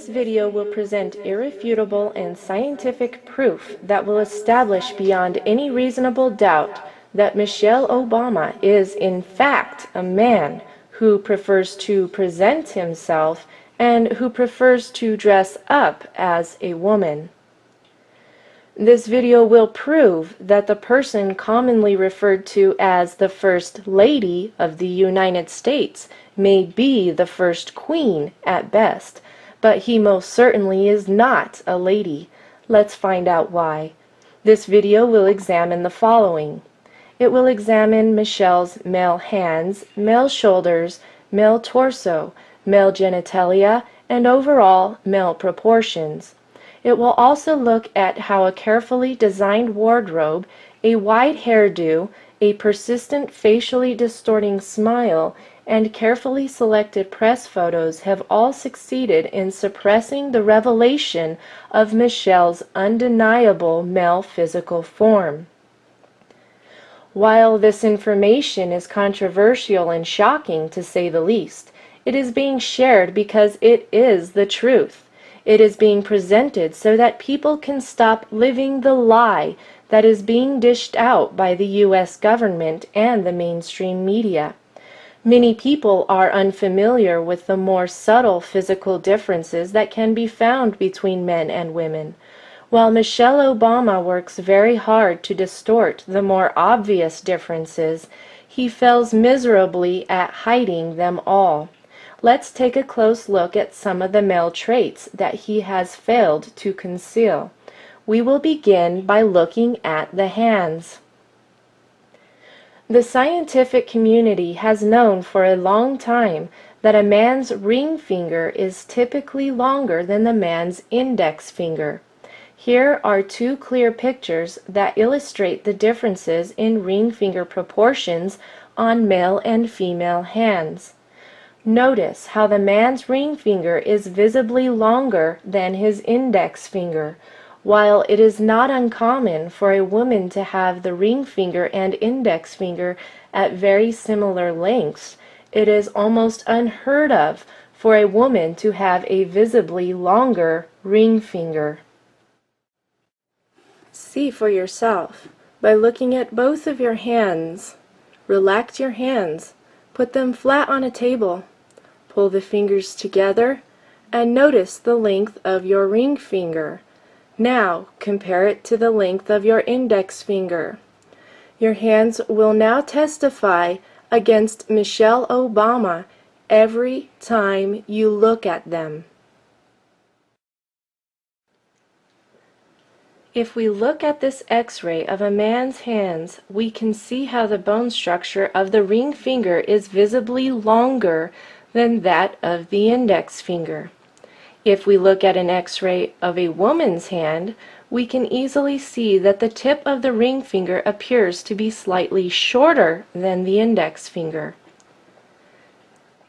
video will present irrefutable and scientific proof that will establish beyond any reasonable doubt that Michelle Obama is in fact a man who prefers to present himself and who prefers to dress up as a woman. This video will prove that the person commonly referred to as the First Lady of the United States may be the First Queen at best, but he most certainly is not a lady. Let's find out why. This video will examine the following. It will examine Michelle's male hands, male shoulders, male torso, male genitalia, and overall male proportions. It will also look at how a carefully designed wardrobe, a wide hairdo, a persistent facially distorting smile, and carefully selected press photos have all succeeded in suppressing the revelation of Michelle's undeniable male physical form. While this information is controversial and shocking to say the least, it is being shared because it is the truth. It is being presented so that people can stop living the lie that is being dished out by the U.S. government and the mainstream media. Many people are unfamiliar with the more subtle physical differences that can be found between men and women. While Michelle Obama works very hard to distort the more obvious differences, he fails miserably at hiding them all. Let's take a close look at some of the male traits that he has failed to conceal. We will begin by looking at the hands. The scientific community has known for a long time that a man's ring finger is typically longer than the man's index finger. Here are two clear pictures that illustrate the differences in ring finger proportions on male and female hands. Notice how the man's ring finger is visibly longer than his index finger. While it is not uncommon for a woman to have the ring finger and index finger at very similar lengths, it is almost unheard of for a woman to have a visibly longer ring finger. See for yourself by looking at both of your hands. Relax your hands. Put them flat on a table. Pull the fingers together and notice the length of your ring finger. Now compare it to the length of your index finger. Your hands will now testify against Michelle Obama every time you look at them. If we look at this X-ray of a man's hands, we can see how the bone structure of the ring finger is visibly longer than that of the index finger. If we look at an X-ray of a woman's hand, we can easily see that the tip of the ring finger appears to be slightly shorter than the index finger.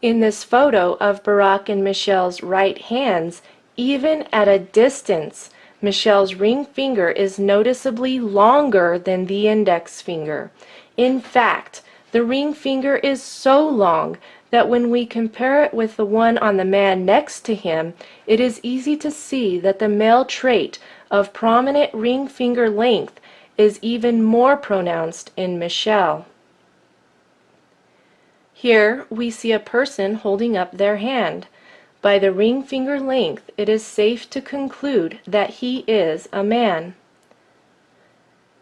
In this photo of Barack and Michelle's right hands, even at a distance, Michelle's ring finger is noticeably longer than the index finger. In fact, the ring finger is so long that when we compare it with the one on the man next to him, it is easy to see that the male trait of prominent ring finger length is even more pronounced in Michelle. Here we see a person holding up their hand. By the ring finger length, it is safe to conclude that he is a man.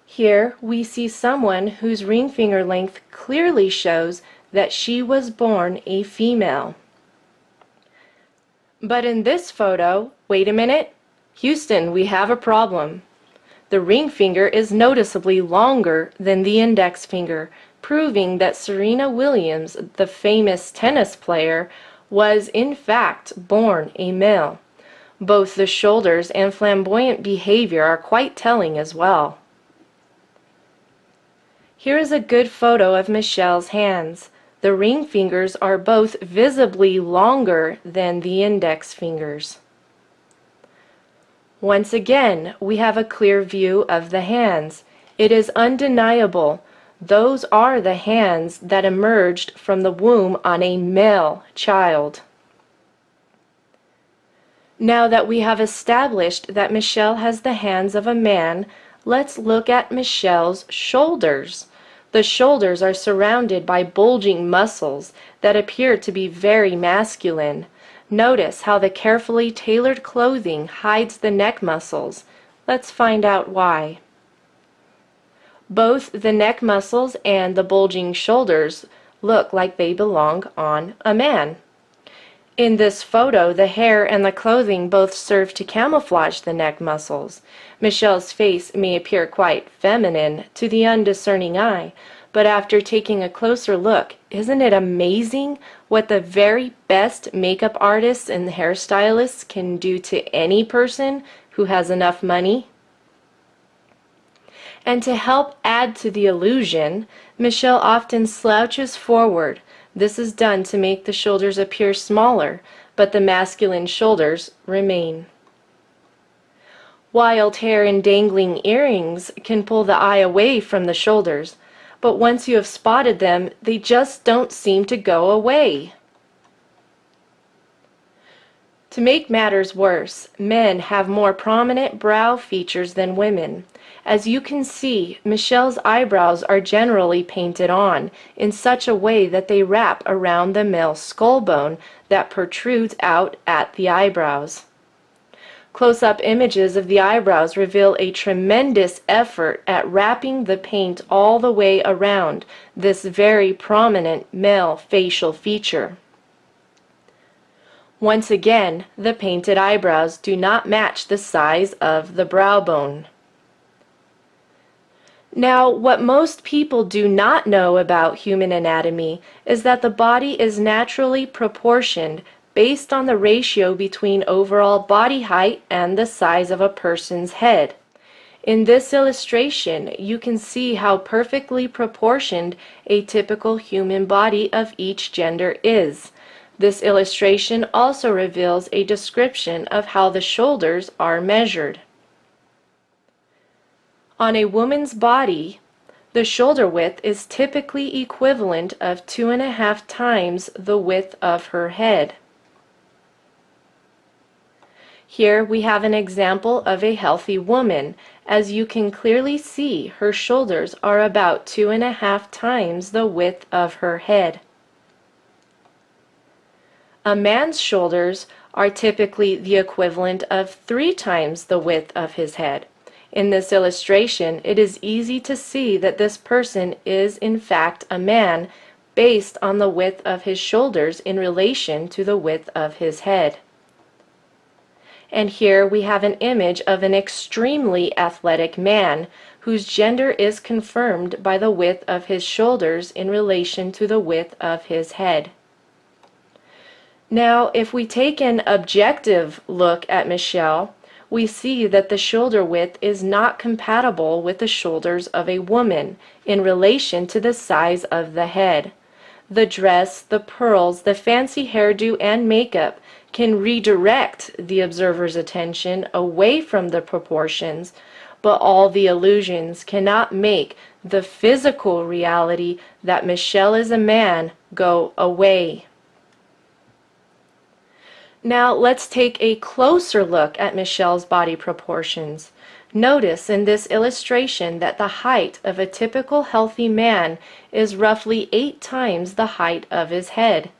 Here we see someone whose ring finger length clearly shows that she was born a female. But in this photo, wait a minute, Houston, we have a problem. The ring finger is noticeably longer than the index finger, proving that Serena Williams, the famous tennis player, was in fact born a male. Both the shoulders and flamboyant behavior are quite telling as well. Here is a good photo of Michelle's hands. The ring fingers are both visibly longer than the index fingers. Once again, we have a clear view of the hands. It is undeniable. Those are the hands that emerged from the womb on a male child. Now that we have established that Michelle has the hands of a man, let's look at Michelle's shoulders. The shoulders are surrounded by bulging muscles that appear to be very masculine. Notice how the carefully tailored clothing hides the neck muscles. Let's find out why. Both the neck muscles and the bulging shoulders look like they belong on a man. In this photo, the hair and the clothing both serve to camouflage the neck muscles. Michelle's face may appear quite feminine to the undiscerning eye, but after taking a closer look, isn't it amazing what the very best makeup artists and hairstylists can do to any person who has enough money? And to help add to the illusion, Michelle often slouches forward. This is done to make the shoulders appear smaller, but the masculine shoulders remain. Wild hair and dangling earrings can pull the eye away from the shoulders, but once you have spotted them, they just don't seem to go away. To make matters worse, men have more prominent brow features than women. As you can see, Michelle's eyebrows are generally painted on in such a way that they wrap around the male skull bone that protrudes out at the eyebrows. Close-up images of the eyebrows reveal a tremendous effort at wrapping the paint all the way around this very prominent male facial feature. Once again, the painted eyebrows do not match the size of the brow bone. Now, what most people do not know about human anatomy is that the body is naturally proportioned based on the ratio between overall body height and the size of a person's head. In this illustration, you can see how perfectly proportioned a typical human body of each gender is. This illustration also reveals a description of how the shoulders are measured. On a woman's body, the shoulder width is typically equivalent of 2.5 times the width of her head. Here we have an example of a healthy woman. As you can clearly see, her shoulders are about 2.5 times the width of her head. A man's shoulders are typically the equivalent of 3 times the width of his head. In this illustration, it is easy to see that this person is in fact a man based on the width of his shoulders in relation to the width of his head. And here we have an image of an extremely athletic man whose gender is confirmed by the width of his shoulders in relation to the width of his head. Now, if we take an objective look at Michelle, we see that the shoulder width is not compatible with the shoulders of a woman in relation to the size of the head. The dress, the pearls, the fancy hairdo, and makeup can redirect the observer's attention away from the proportions, but all the illusions cannot make the physical reality that Michelle is a man go away. Now let's take a closer look at Michelle's body proportions. Notice in this illustration that the height of a typical healthy man is roughly 8 times the height of his head.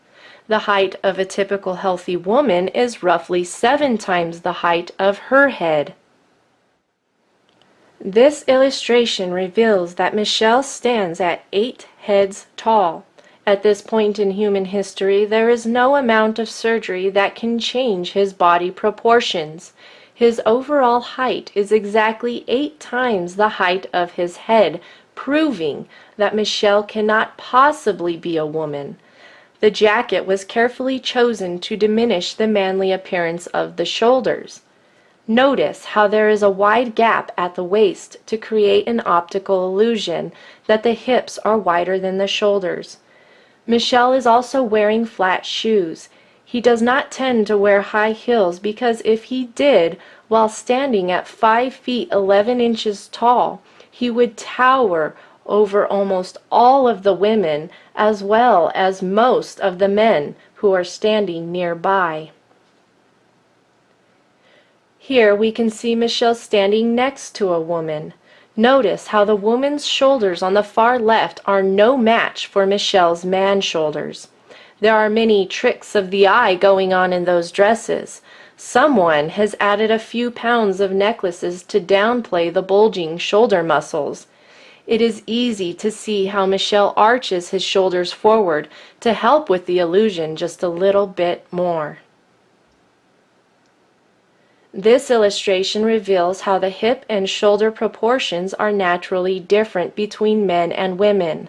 The height of a typical healthy woman is roughly 7 times the height of her head. This illustration reveals that Michelle stands at 8 heads tall. At this point in human history, there is no amount of surgery that can change his body proportions. His overall height is exactly 8 times the height of his head, proving that Michelle cannot possibly be a woman. The jacket was carefully chosen to diminish the manly appearance of the shoulders. Notice how there is a wide gap at the waist to create an optical illusion that the hips are wider than the shoulders. Michelle is also wearing flat shoes. He does not tend to wear high heels because if he did, while standing at 5 feet 11 inches tall, he would tower over almost all of the women as well as most of the men who are standing nearby. Here we can see Michelle standing next to a woman. Notice how the woman's shoulders on the far left are no match for Michelle's man shoulders. There are many tricks of the eye going on in those dresses. Someone has added a few pounds of necklaces to downplay the bulging shoulder muscles. It is easy to see how Michelle arches his shoulders forward to help with the illusion just a little bit more. This illustration reveals how the hip and shoulder proportions are naturally different between men and women.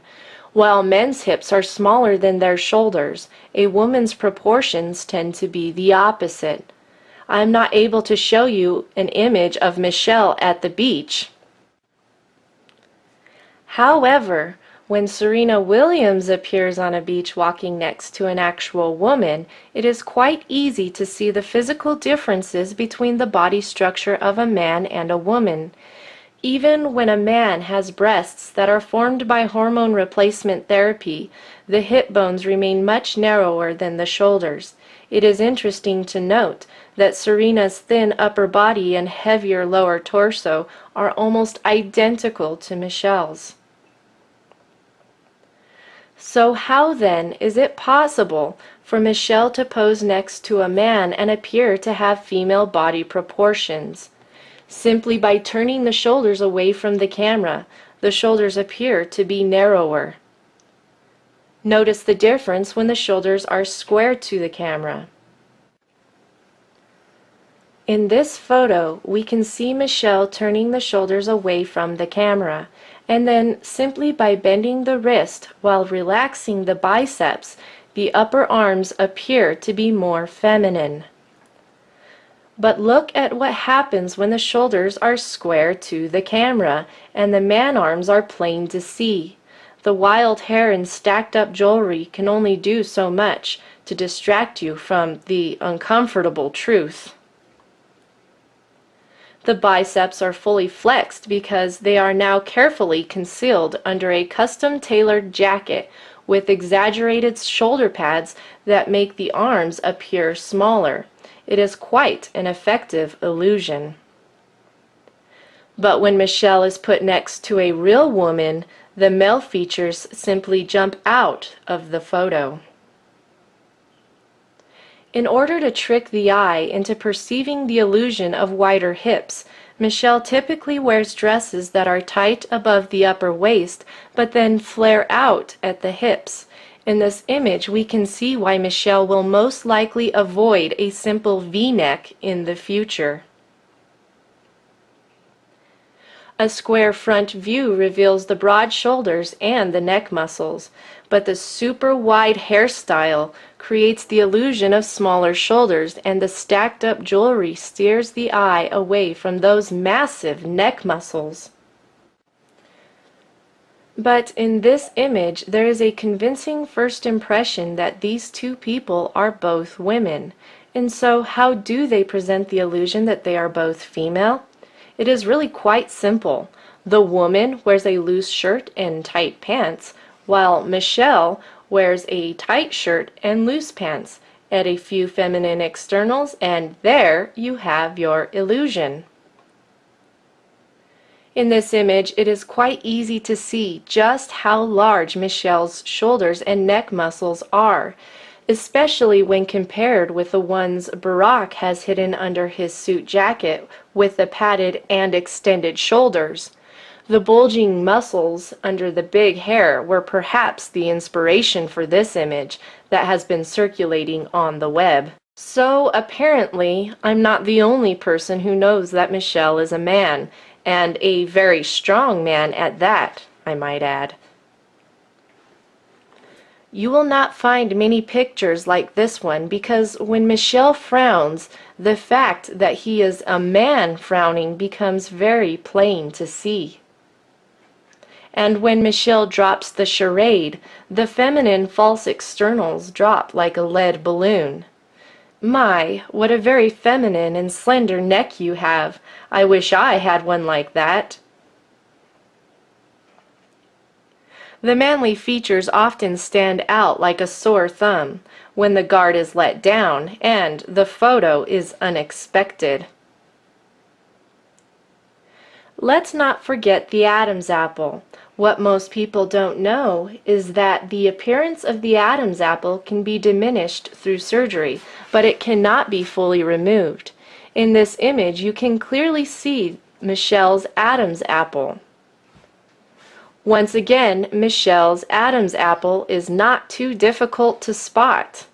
While men's hips are smaller than their shoulders, a woman's proportions tend to be the opposite. I am not able to show you an image of Michelle at the beach. However, when Serena Williams appears on a beach walking next to an actual woman, it is quite easy to see the physical differences between the body structure of a man and a woman. Even when a man has breasts that are formed by hormone replacement therapy, the hip bones remain much narrower than the shoulders. It is interesting to note that Serena's thin upper body and heavier lower torso are almost identical to Michelle's. So how then is it possible for Michelle to pose next to a man and appear to have female body proportions? Simply by turning the shoulders away from the camera, the shoulders appear to be narrower. Notice the difference when the shoulders are square to the camera. In this photo, we can see Michelle turning the shoulders away from the camera, and then simply by bending the wrist while relaxing the biceps, the upper arms appear to be more feminine. But look at what happens when the shoulders are square to the camera and the man arms are plain to see. The wild hair and stacked up jewelry can only do so much to distract you from the uncomfortable truth. The biceps are fully flexed because they are now carefully concealed under a custom-tailored jacket with exaggerated shoulder pads that make the arms appear smaller. It is quite an effective illusion. But when Michelle is put next to a real woman, the male features simply jump out of the photo. In order to trick the eye into perceiving the illusion of wider hips, Michelle typically wears dresses that are tight above the upper waist but then flare out at the hips. In this image, we can see why Michelle will most likely avoid a simple V-neck in the future. A square front view reveals the broad shoulders and the neck muscles, but the super wide hairstyle creates the illusion of smaller shoulders, and the stacked up jewelry steers the eye away from those massive neck muscles. But in this image, there is a convincing first impression that these two people are both women. And so how do they present the illusion that they are both female? It is really quite simple. The woman wears a loose shirt and tight pants, while Michelle wears a tight shirt and loose pants. Add a few feminine externals, and there you have your illusion. In this image, it is quite easy to see just how large Michelle's shoulders and neck muscles are, especially when compared with the ones Barack has hidden under his suit jacket with the padded and extended shoulders. The bulging muscles under the big hair were perhaps the inspiration for this image that has been circulating on the web. So apparently, I'm not the only person who knows that Michelle is a man, and a very strong man at that, I might add. You will not find many pictures like this one because when Michelle frowns, the fact that he is a man frowning becomes very plain to see. And when Michelle drops the charade, the feminine false externals drop like a lead balloon. My, what a very feminine and slender neck you have. I wish I had one like that. The manly features often stand out like a sore thumb when the guard is let down and the photo is unexpected. Let's not forget the Adam's apple. What most people don't know is that the appearance of the Adam's apple can be diminished through surgery, but it cannot be fully removed. In this image, you can clearly see Michelle's Adam's apple. Once again, Michelle's Adam's apple is not too difficult to spot.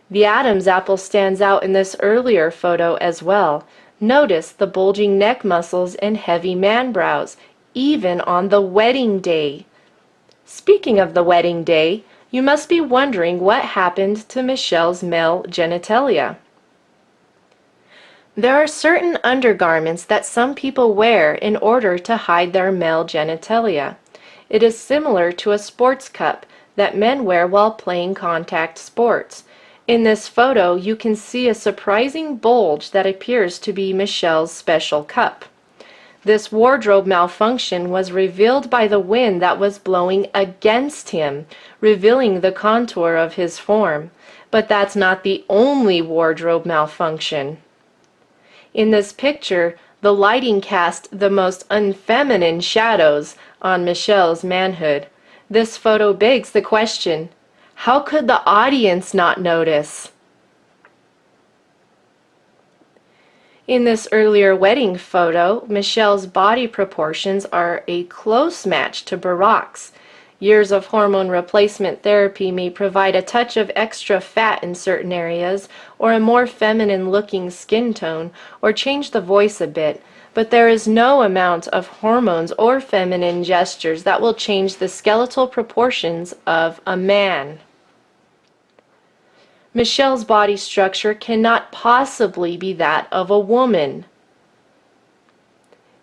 The Adam's apple stands out in this earlier photo as well. Notice the bulging neck muscles and heavy man brows, even on the wedding day. Speaking of the wedding day, you must be wondering what happened to Michelle's male genitalia. There are certain undergarments that some people wear in order to hide their male genitalia. It is similar to a sports cup that men wear while playing contact sports. In this photo, you can see a surprising bulge that appears to be Michelle's special cup. This wardrobe malfunction was revealed by the wind that was blowing against him, revealing the contour of his form. But that's not the only wardrobe malfunction. In this picture, the lighting cast the most unfeminine shadows on Michelle's manhood. This photo begs the question, how could the audience not notice? In this earlier wedding photo, Michelle's body proportions are a close match to Barack's. Years of hormone replacement therapy may provide a touch of extra fat in certain areas, or a more feminine-looking skin tone, or change the voice a bit, but there is no amount of hormones or feminine gestures that will change the skeletal proportions of a man. Michelle's body structure cannot possibly be that of a woman.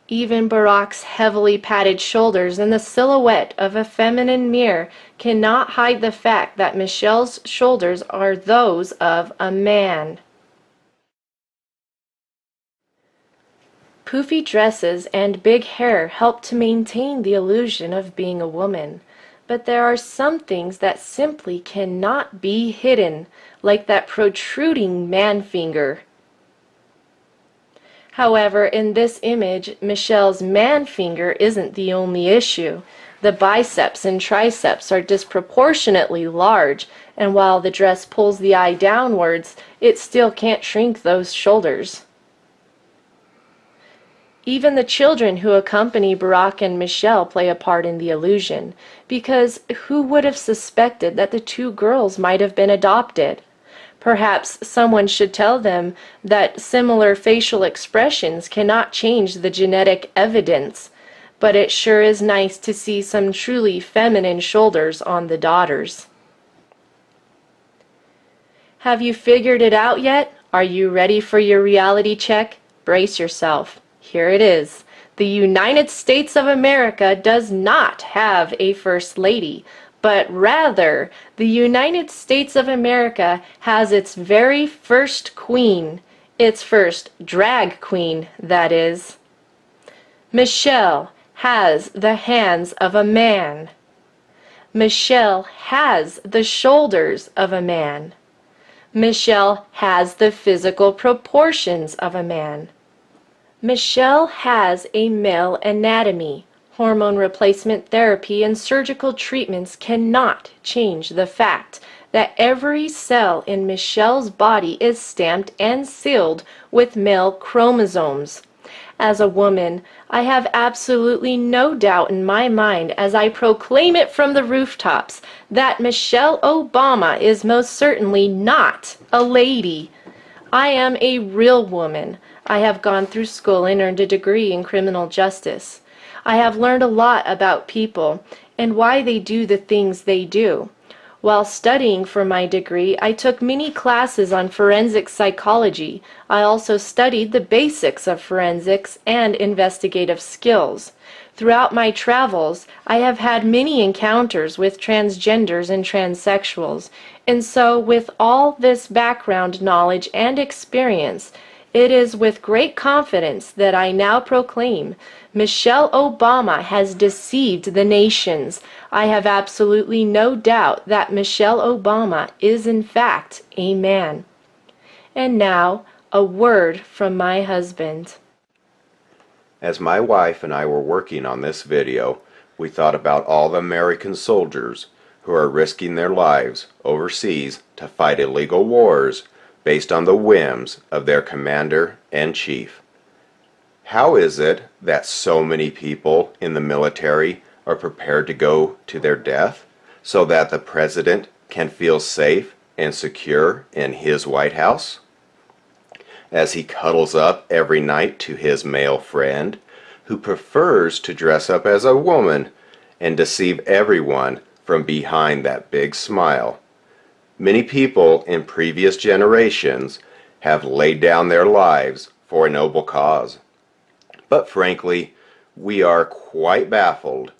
Even Barack's heavily padded shoulders and the silhouette of a feminine mirror cannot hide the fact that Michelle's shoulders are those of a man. Poofy dresses and big hair help to maintain the illusion of being a woman, but there are some things that simply cannot be hidden, like that protruding man finger. However, in this image, Michelle's man finger isn't the only issue. The biceps and triceps are disproportionately large, and while the dress pulls the eye downwards, it still can't shrink those shoulders. Even the children who accompany Barack and Michelle play a part in the illusion, because who would have suspected that the two girls might have been adopted? Perhaps someone should tell them that similar facial expressions cannot change the genetic evidence, but it sure is nice to see some truly feminine shoulders on the daughters. Have you figured it out yet? Are you ready for your reality check? Brace yourself. Here it is. The United States of America does not have a First Lady, but rather, the United States of America has its very first queen, its first drag queen, that is. Michelle has the hands of a man. Michelle has the shoulders of a man. Michelle has the physical proportions of a man. Michelle has a male anatomy. Hormone replacement therapy and surgical treatments cannot change the fact that every cell in Michelle's body is stamped and sealed with male chromosomes. As a woman, I have absolutely no doubt in my mind as I proclaim it from the rooftops that Michelle Obama is most certainly not a lady. I am a real woman. I have gone through school and earned a degree in criminal justice. I have learned a lot about people and why they do the things they do. While studying for my degree, I took many classes on forensic psychology. I also studied the basics of forensics and investigative skills. Throughout my travels, I have had many encounters with transgenders and transsexuals, and so with all this background knowledge and experience, it is with great confidence that I now proclaim Michelle Obama has deceived the nations. I have absolutely no doubt that Michelle Obama is in fact a man. And now, a word from my husband. As my wife and I were working on this video, we thought about all the American soldiers who are risking their lives overseas to fight illegal wars based on the whims of their commander-in-chief. How is it that so many people in the military are prepared to go to their death so that the president can feel safe and secure in his White House? As he cuddles up every night to his male friend, who prefers to dress up as a woman and deceive everyone from behind that big smile. Many people in previous generations have laid down their lives for a noble cause. But frankly, we are quite baffled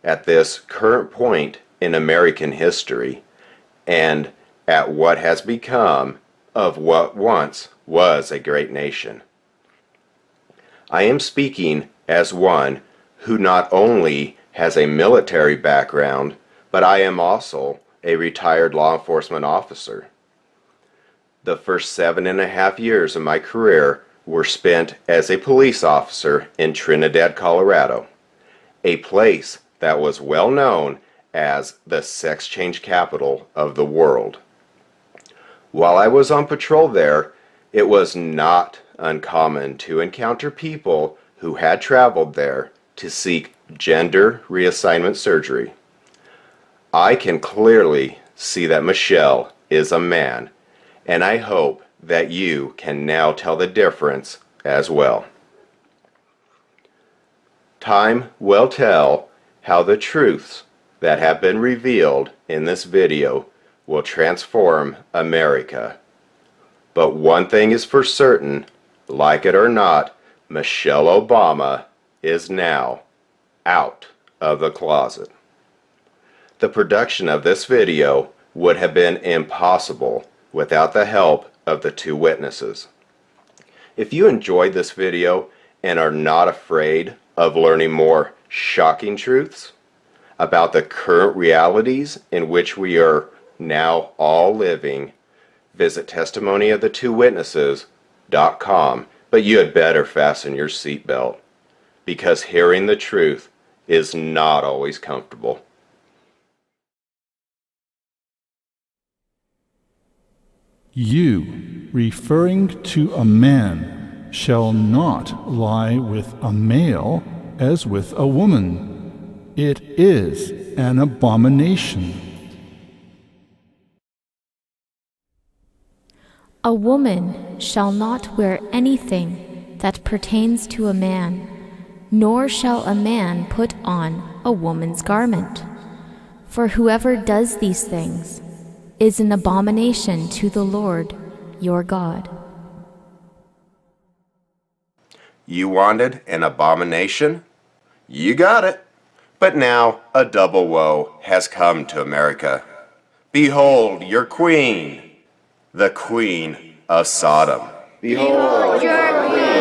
at this current point in American history and at what has become of what once was a great nation. I am speaking as one who not only has a military background, but I am also a retired law enforcement officer. The first 7.5 years of my career were spent as a police officer in Trinidad, Colorado, a place that was well known as the sex change capital of the world. While I was on patrol there, it was not uncommon to encounter people who had traveled there to seek gender reassignment surgery. I can clearly see that Michelle is a man, and I hope that you can now tell the difference as well. Time will tell how the truths that have been revealed in this video will transform America. But one thing is for certain, like it or not, Michelle Obama is now out of the closet. The production of this video would have been impossible without the help of the two witnesses. If you enjoyed this video and are not afraid of learning more shocking truths about the current realities in which we are now all living, visit testimonyofthetwowitnesses.com, but you had better fasten your seatbelt, because hearing the truth is not always comfortable. You, referring to a man, shall not lie with a male as with a woman. It is an abomination. A woman shall not wear anything that pertains to a man, nor shall a man put on a woman's garment. For whoever does these things is an abomination to the Lord your God. You wanted an abomination? You got it. But now a double woe has come to America. Behold your queen, the Queen of Sodom. Behold your queen.